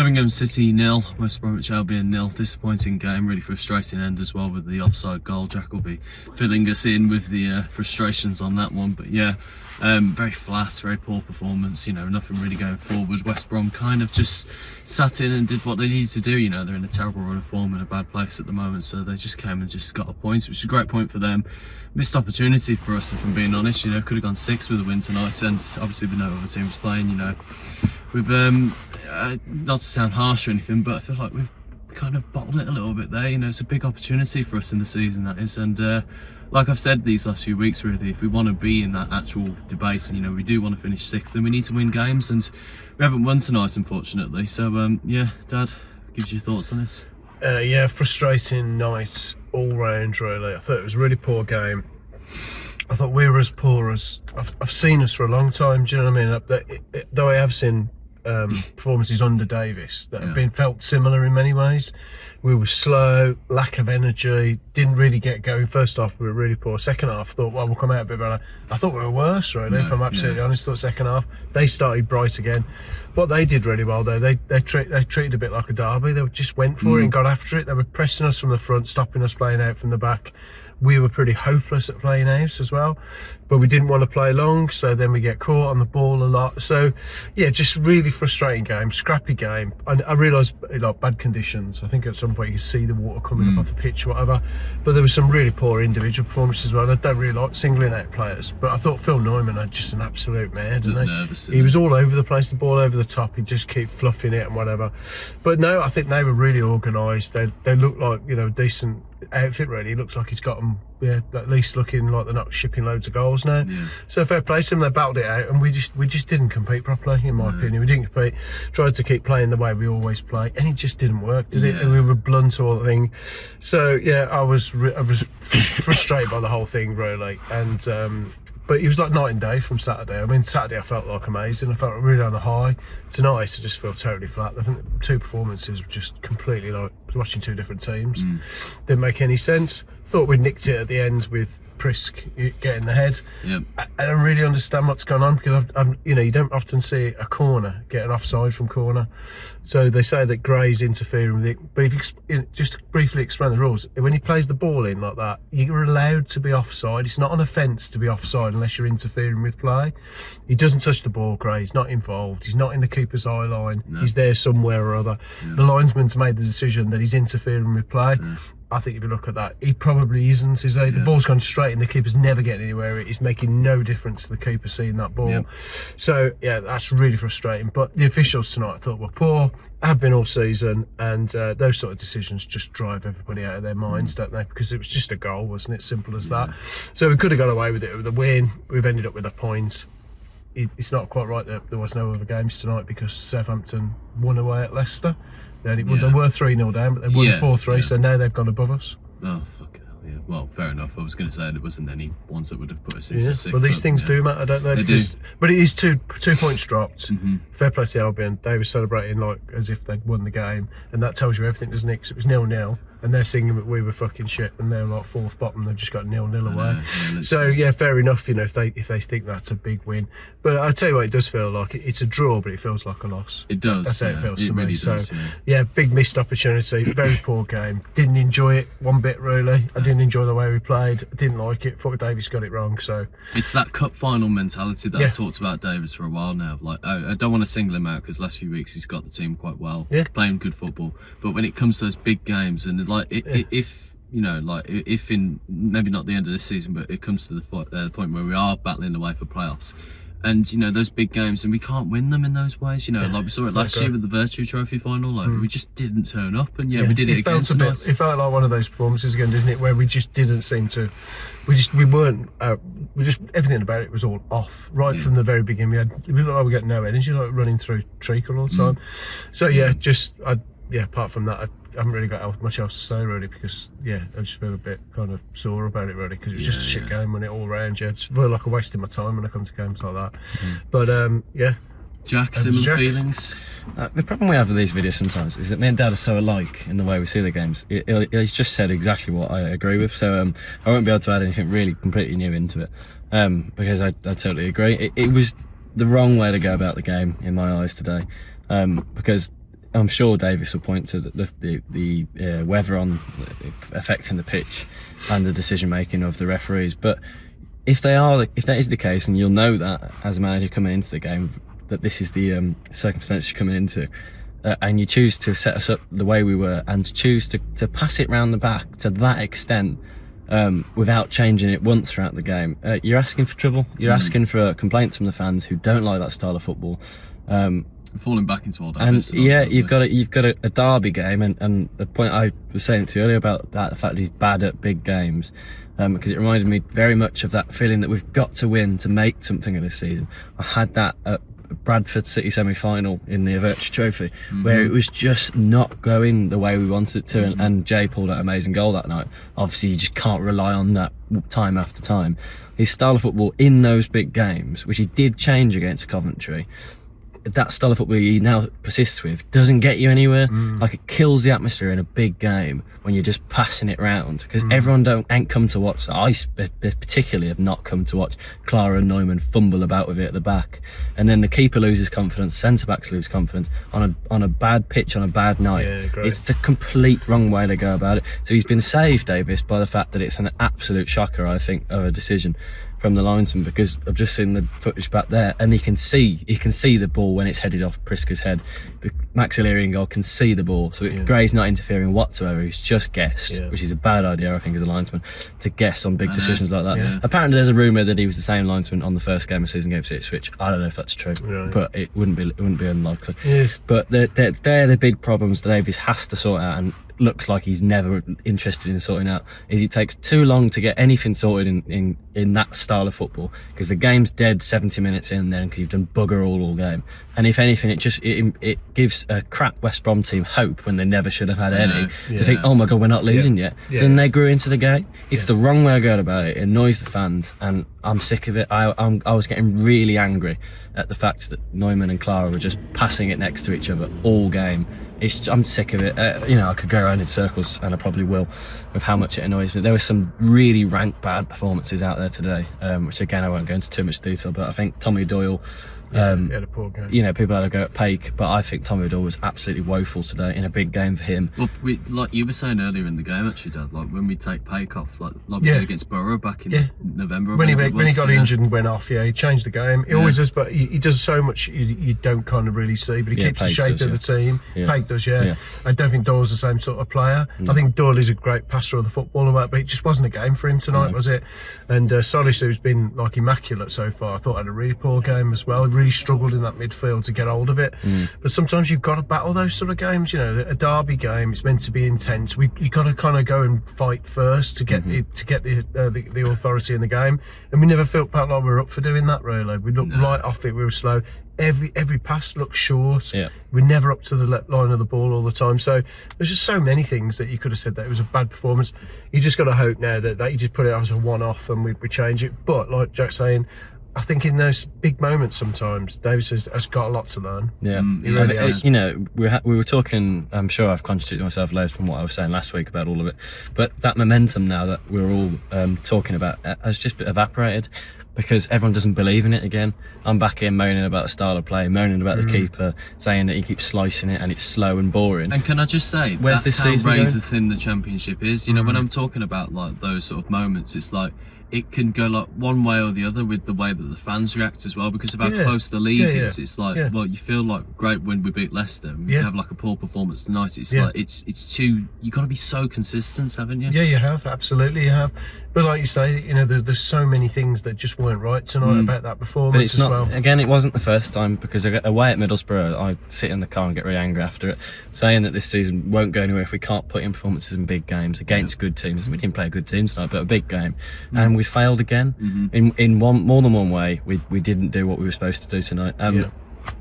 Birmingham City 0, West Bromwich Albion 0. Disappointing game, really frustrating end as well with the offside goal. Jack will be filling us in with the frustrations on that one. But yeah, very flat, very poor performance. You know, nothing really going forward. West Brom kind of just sat in and did what they needed to do. You know, they're in a terrible run of form in a bad place at the moment, so they just came and just got a point, which is a great point for them. Missed opportunity for us, if I'm being honest. You know, could have gone 6 with a win tonight, and obviously with no other teams playing. You know, we've not to sound harsh or anything, but I feel like we've kind of bottled it a little bit there. You know, it's a big opportunity for us in the season, that is, and like I've said these last few weeks, really, if we want to be in that actual debate, and you know, we do want to finish 6th, then we need to win games, and we haven't won tonight, unfortunately. So yeah, Dad, gives you thoughts on this? Yeah, frustrating night all round, really. I thought it was a really poor game. I thought we were as poor as I've seen us for a long time. Do you know what I mean? Though I have seen performances under Davis that have been felt similar in many ways. We were slow, lack of energy, didn't really get going. First half we were really poor. Second half, thought, well, we'll come out a bit better. I thought we were worse, really, if I'm absolutely honest. Thought second half they started bright again. What they did really well though, they treated a bit like a derby. They just went for it and got after it. They were pressing us from the front, stopping us playing out from the back. We were pretty hopeless at playing out as well, but we didn't want to play long, so then we get caught on the ball a lot. So yeah, just really frustrating game, scrappy game. I realised, like, bad conditions. I think at some point you could see the water coming up off the pitch or whatever, but there was some really poor individual performances as well. I don't really like singling out players, but I thought Phil Neumann had just an absolute mare, didn't he? He was all over the place, the ball over the top, he'd just keep fluffing it and whatever. But no, I think they were really organised. They looked like, you know, decent outfit, really. It looks like he's got them, yeah, at least looking like they're not shipping loads of goals now. So fair play to them. They battled it out, and we just didn't compete properly, in my opinion. We didn't compete. Tried to keep playing the way we always play, and it just didn't work, did it? And we were blunt all the thing. So yeah, I was frustrated by the whole thing, really. And but it was like night and day from Saturday. I mean, Saturday I felt like amazing. I felt really on a high. Tonight I just feel totally flat. I think the two performances were just completely like watching two different teams. Didn't make any sense. Thought we nicked it at the end with Prisk getting the head. I don't really understand what's going on, because I'm you know, you don't often see a corner getting offside from corner. So they say that Gray's interfering with it, but if you just to briefly explain the rules, when he plays the ball in like that, you're allowed to be offside. It's not an offence to be offside unless you're interfering with play. He doesn't touch the ball, Gray. He's not involved. He's not in the keeper's eye line. He's there somewhere or other. The linesman's made the decision that he's interfering with play. I think if you look at that, he probably isn't, is he? The ball's gone straight and the keeper's never getting anywhere. It's making no difference to the keeper seeing that ball. So yeah, that's really frustrating. But the officials tonight, I thought, were poor, have been all season, and those sort of decisions just drive everybody out of their minds, don't they? Because it was just a goal, wasn't it? Simple as that. So we could have got away with it with a win. We've ended up with a point. It's not quite right that there was no other games tonight, because Southampton won away at Leicester. They were 3-0 down, but they won 4-3, so now they've gone above us. Oh, fuck hell, yeah. Well, fair enough. I was going to say there wasn't any ones that would have put us into 6th. Well, these things do matter, don't they? They do. But it is 2 points dropped. Fair play to Albion. They were celebrating like as if they'd won the game, and that tells you everything, doesn't it? Because it was 0-0. And they're singing that we were fucking shit, and they're like 4th bottom. They've just got 0-0 away. So yeah, fair enough. You know, if they think that's a big win, but I tell you what, it does feel like it's a draw, but it feels like a loss. It does. That's how it feels to me. Really does, so yeah, big missed opportunity. Very poor game. Didn't enjoy it one bit, really. I didn't enjoy the way we played. I didn't like it. Thought Davis got it wrong. So it's that cup final mentality that I've talked about Davis for a while now. Like, I don't want to single him out, because last few weeks he's got the team quite well, playing good football. But when it comes to those big games, and like if you know, like if in maybe not the end of this season, but it comes to the point where we are battling away for playoffs, and you know, those big games, and we can't win them in those ways. You know, like we saw it last year with the Virtue Trophy final. Like we just didn't turn up, and we did it again tonight. It felt like one of those performances again, didn't it? Where we just didn't seem to. We weren't. Everything about it was all off right from the very beginning. We looked like we got no energy, like running through treacle all the time. So yeah, apart from that, I haven't really got much else to say, really, because I just feel a bit kind of sore about it, really, because it was just a shit game when it all round. I just feel like I'm wasting my time when I come to games like that. But Jack, similar feelings? The problem we have with these videos sometimes is that me and Dad are so alike in the way we see the games. He's just said exactly what I agree with, so I won't be able to add anything really completely new into it, because I totally agree. It was the wrong way to go about the game in my eyes today, because I'm sure Davis will point to the weather affecting the pitch and the decision making of the referees. But if that is the case, and you'll know that as a manager coming into the game, that this is the circumstance you're coming into, and you choose to set us up the way we were, and choose to pass it round the back to that extent, without changing it once throughout the game, you're asking for trouble. You're asking for complaints from the fans who don't like that style of football. Falling back into old habits. And yeah, you've got a derby game, and the point I was saying to you earlier about that, the fact that he's bad at big games, because it reminded me very much of that feeling that we've got to win to make something of this season. I had that at Bradford City semi-final in the Average Trophy, where it was just not going the way we wanted it to, and Jay pulled out an amazing goal that night. Obviously, you just can't rely on that time after time. His style of football in those big games, which he did change against Coventry, that style of football he now persists with, doesn't get you anywhere. Like, it kills the atmosphere in a big game when you're just passing it round, because everyone ain't come to watch. I particularly have not come to watch Clara and Neumann fumble about with it at the back, and then the keeper loses confidence, centre backs lose confidence on a bad pitch on a bad night. It's the complete wrong way to go about it. So he's been saved, Davis, by the fact that it's an absolute shocker, I think, of a decision from the linesman, because I've just seen the footage back there, and he can see the ball when it's headed off Priska's head. The Max Illyrian goal can see the ball, so Gray's not interfering whatsoever. He's just guessed, which is a bad idea, I think, as a linesman, to guess on big decisions like that. Apparently there's a rumour that he was the same linesman on the first game of season game 6, which I don't know if that's true, but it wouldn't be unlikely. But they're the big problems that Davies has to sort out, and looks like he's never interested in sorting out. Is it takes too long to get anything sorted in that style of football, because the game's dead 70 minutes in then, because you've done bugger all game. And if anything, it gives a crap West Brom team hope when they never should have had any, to think, oh my god, we're not losing yet. So then they grew into the game. It's the wrong way of going about it. It annoys the fans, and I'm sick of it. I was getting really angry at the fact that Neumann and Clara were just passing it next to each other all game. I'm sick of it. I could go around in circles, and I probably will, with how much it annoys me. There were some really rank bad performances out there today, which again I won't go into too much detail, but I think Tommy Doyle, he had a poor game. People had a go at Paik, but I think Tommy Doyle was absolutely woeful today in a big game for him. Well, like you were saying earlier in the game, actually, Dad, like when we take Paik off, like we did against Borough back in November. When he got injured and went off, he changed the game. He always does, but he does so much you don't kind of really see, but he keeps the shape of the team. Paik does, I don't think Doyle's the same sort of player. I think Doyle is a great passer of the football, but it just wasn't a game for him tonight, was it? And Solis, who's been like immaculate so far, I thought had a really poor game as well. He really struggled in that midfield to get hold of it. But sometimes you've got to battle those sort of games. A derby game, it's meant to be intense. You got to kind of go and fight first to get the authority in the game, and we never felt like we were up for doing that. Really, we looked right off it. We were slow. Every pass looked short. We're never up to the left line of the ball all the time. So there's just so many things that you could have said that it was a bad performance. You just got to hope now that you just put it as a one-off and we change it. But like Jack's saying, I think in those big moments sometimes Davis has got a lot to learn. He really has. We were talking, I'm sure I've contradicted myself loads from what I was saying last week about all of it, but that momentum now that we're all talking about has just evaporated, because everyone doesn't believe in it again. I'm back here moaning about the style of play, moaning about the keeper, saying that he keeps slicing it and it's slow and boring. And can I just say, that's how razor thin the Championship is. When I'm talking about like those sort of moments, it's like it can go like one way or the other with the way that the fans react as well, because of how close the league is. It's like, well, you feel like great when we beat Leicester, and we have like a poor performance tonight. It's like it's too. You got to be so consistent, haven't you? Yeah, you have, absolutely, you have. But like you say, there's so many things that just weren't right tonight about that performance. But it's not, well. Again, it wasn't the first time, because away at Middlesbrough, I sit in the car and get really angry after it, saying that this season won't go anywhere if we can't put in performances in big games against good teams. We didn't play a good team tonight, but a big game, and we failed again in more than one way. We didn't do what we were supposed to do tonight.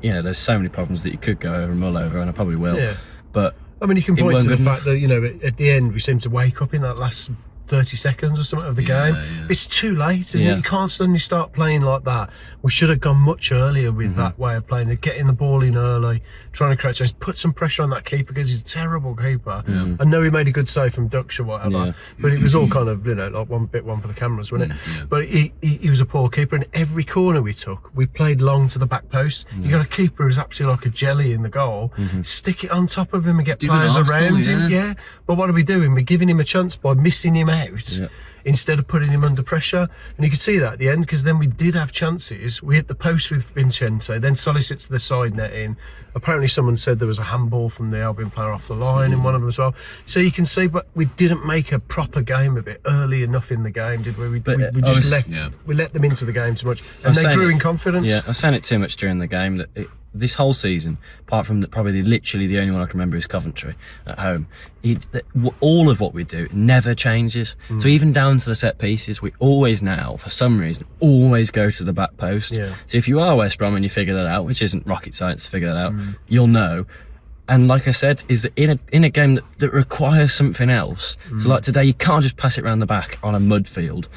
There's so many problems that you could go over and mull over, and I probably will. But I mean, you can point to the fact that at the end we seemed to wake up in that last 30 seconds or something of the game. Yeah. It's too late, isn't Yeah. it? You can't suddenly start playing like that. We should have gone much earlier with that way of playing, getting the ball in early, trying to create chances, put some pressure on that keeper because he's a terrible keeper. I know he made a good save from Dux or whatever, but it was all kind of, like one for the cameras, wasn't it? But he was a poor keeper, and every corner we took, we played long to the back post. You got a keeper who's absolutely like a jelly in the goal, stick it on top of him and get players around him. Yeah. But what are we doing? We're giving him a chance by missing him out instead of putting him under pressure. And you could see that at the end, because then we did have chances. We hit the post with Vincenzo, then Solly sits to the side netting. Apparently someone said there was a handball from the Albion player off the line in one of them as well. So you can see, but we didn't make a proper game of it early enough in the game, did we? We just we let them into the game too much, and they grew in confidence. Yeah, I was saying it too much during the game that this whole season, apart from probably literally the only one I can remember is Coventry at home, all of what we do never changes. So even down to the set pieces, we always now, for some reason, always go to the back post. So if you are West Brom and you figure that out, which isn't rocket science to figure that out, you'll know. And like I said, is that in a game that requires something else. So like today, you can't just pass it around the back on a mud field.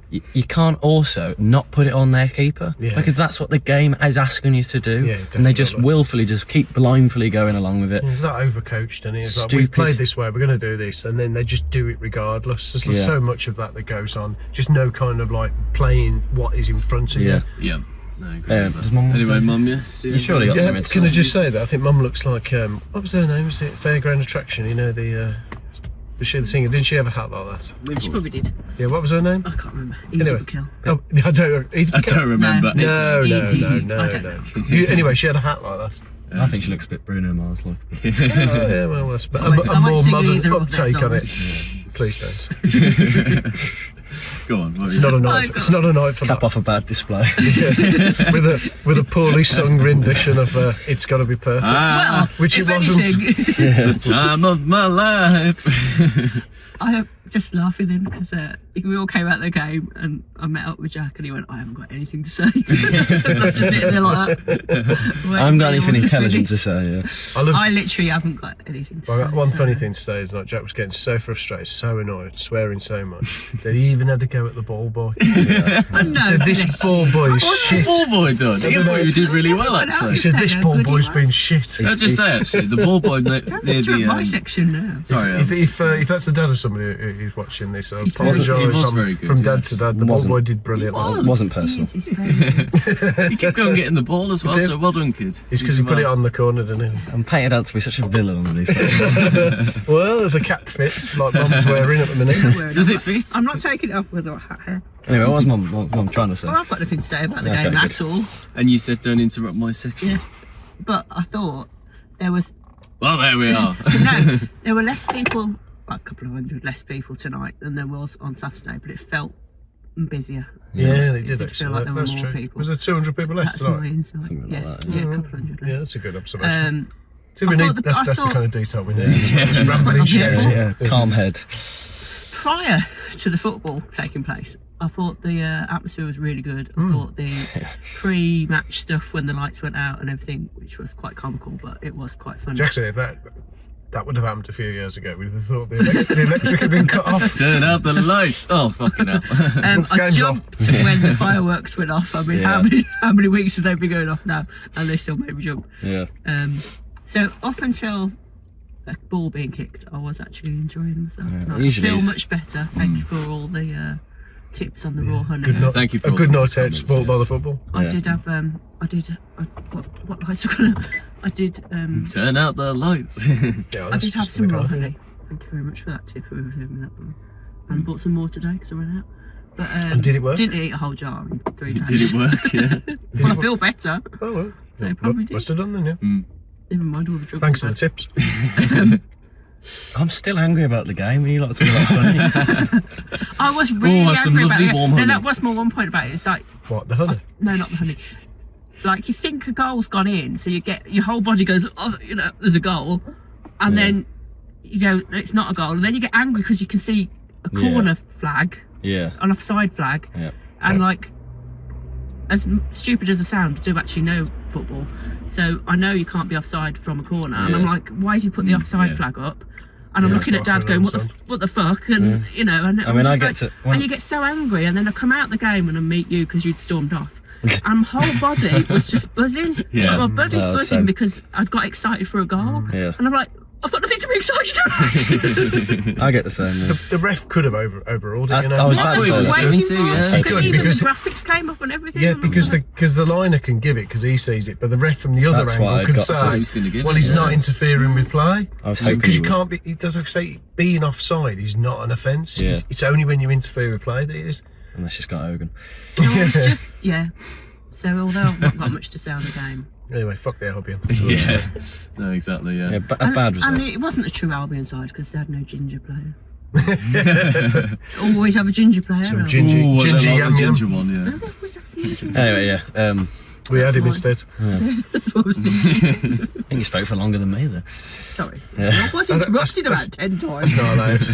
You can't also not put it on their keeper, because that's what the game is asking you to do. And they just willfully just keep blindly going along with it. Is that overcoached? And it's like, we've played this way, we're going to do this, and then they just do it regardless. There's so much of that goes on. Just no kind of like playing what is in front of you. Yeah. No, Anyway, Mum, yes. You surely got something to Can I say. just say that I think Mum looks like what was her name? Was it Fairground Attraction? You know, was she the singer? Didn't she have a hat like that? She probably did. Yeah, what was her name? I can't remember. Anyway. Kill. Oh, I don't remember. No. I don't know. Anyway, she had a hat like that. I think she looks a bit Bruno Mars like. Yeah, well, that's a won't more sing modern either of their uptake on it. songs. Please don't. Go on. It's not a night. It's not a night for Cap that. off a bad display. with a poorly sung rendition of "It's Got to Be Perfect," Well, which if it wasn't. anything, The time of my life. I'm just laughing then because we all came out of the game and I met up with Jack and he went, I haven't got anything to say. I'm just sitting there like that. I haven't got anything intelligent finish. to say. I literally haven't got anything to Well, say. one funny thing to say is like Jack was getting so frustrated, so annoyed, swearing so much that he even had to go at the ball boy. I know, He said, "This bless ball you. boy is What's the shit." ball boy done? I thought you did really well, Everyone else actually. He said, "This Saying ball good he boy's was. been shit." Can I just say, actually, the ball boy near Don't interrupt my the... section now. Sorry, If that's the dad of somebody who's watching this, I He's very apologise good. He was very good, from dad yes. to dad. The ball Wasn't. boy did brilliant. was. It wasn't personal. He's very good. you keep going getting the ball as well, It is. so well done, kid. It's because he put it on the corner, didn't he? I'm painted out to be such a villain on these. Well, if the cap fits like Mum's wearing at the minute. Does it fit? I'm not taking it off with a hat here. Anyway, what was Mum trying to say? Well, I've got nothing to say about the Okay, game good. at all. And you said don't interrupt my section. Yeah. But I thought there was Well, there we are. no, there were less people, like a couple of hundred less people tonight than there was on Saturday, but it felt busier. Yeah, they It did did actually. feel like there were That's more true. people. Was there 200 people less That's my tonight? insight. Something like Yes, that, yeah, a couple of hundred less. Yeah, that's a good observation. I We need, thought the- that's I the thought- kind of detail we need. Yeah. Rambling shouts. Yeah, calm head. Prior to the football taking place, I thought the atmosphere was really good. I thought the pre-match stuff when the lights went out and everything, which was quite comical, but it was quite funny. Jack said if that would have happened a few years ago, we'd have thought the electric had been cut off. Turn out the lights. Oh, fucking hell. I Game's jumped when the fireworks went off. I mean, Yeah. how many weeks have they been going off now? And they still made me jump. Yeah. So up until the ball being kicked, I was actually enjoying myself tonight. usually I feel it's- much better. Thank you for all the tips on the raw honey. Good night. Thank you for a all good the night's out comments, spoiled by yes. the football. I Yeah. did have what lights are gonna? I did Turn out the lights. Yeah, I did have some raw honey. Thank you very much for that tip. Whoever gave me that one. And bought some more today because I ran out. But And did it work? Didn't eat a whole jar in 3 days. Did it work? Yeah. Well, I feel better. Oh well. So it probably did. Must have done then, yeah. Never mind all the drugs. Thanks for I've the had. tips. I'm still angry about the game. When you like to talk about funny. I was really that's some angry about lovely it. warm No, honey. that was my one point about it. It's like, What, the honey? no, not the honey. Like you think a goal's gone in, so you get your whole body goes, oh, you know, there's a goal, and then you go, it's not a goal, and then you get angry because you can see a corner flag, Yeah. an offside flag, Yeah. and like, as stupid as I sound, I do actually know football, so I know you can't be offside from a corner, and I'm Yeah. like, why has he put the offside yeah. flag up? And I'm Yeah, looking at that's what I Dad going, couldn't what the fuck? And, you know, and I mean, I'm I just get like, to- and you get so angry, and then I come out the game and I meet you because you'd stormed off. And my whole body was just buzzing. Yeah. My body's Oh, buzzing same. because I'd got excited for a goal. Yeah. And I'm like, I've got nothing to be excited about. I get the same. Yeah. The ref could have overruled it, That's- you know. I was Yeah, about to I say was that. waiting Going for to, it, yeah. He because could, even because- the graphics came up and everything. Yeah, and I'm because like, the liner can give it because he sees it, but the ref from the other That's what angle I can got to say. say, He's gonna give well, it, he's yeah. not interfering with play. I was hoping Because you he would. can't be. It doesn't say being offside is not an offence. Yeah. It's only when you interfere with play that it is. Unless she's got Hogan. so I was just, yeah. So although I've not got much to say on the game. Anyway, fuck the Albion. Yeah. No, exactly. Yeah. Yeah, a bad result. And it wasn't a true Albion side because they had no ginger player. Always have a ginger player. Some or- ginger, Ooh, I ginger like yam the yam. ginger one. Yeah. They always have some ginger. Anyway, yeah. We had him fine. instead. That's what I was thinking. I think you spoke for longer than me there. Sorry. Yeah. I was interrupted That's- about 10 times. Not allowed.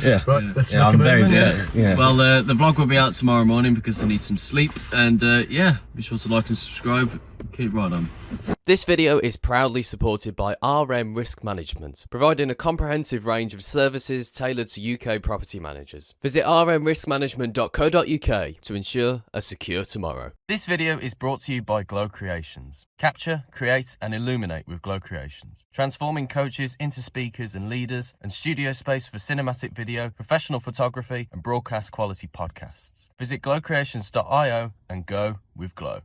Yeah. Right, let's Yeah, make I'm a move very then. good. Yeah. Well, the vlog will be out tomorrow morning because I need some sleep. And yeah, be sure to like and subscribe. Keep right on. This video is proudly supported by RM Risk Management, providing a comprehensive range of services tailored to UK property managers. Visit rmriskmanagement.co.uk to ensure a secure tomorrow. This video is brought to you by Glow Creations. Capture, create and illuminate with Glow Creations. Transforming coaches into speakers and leaders, and studio space for cinematic video, professional photography and broadcast quality podcasts. Visit glowcreations.io and go with Glow.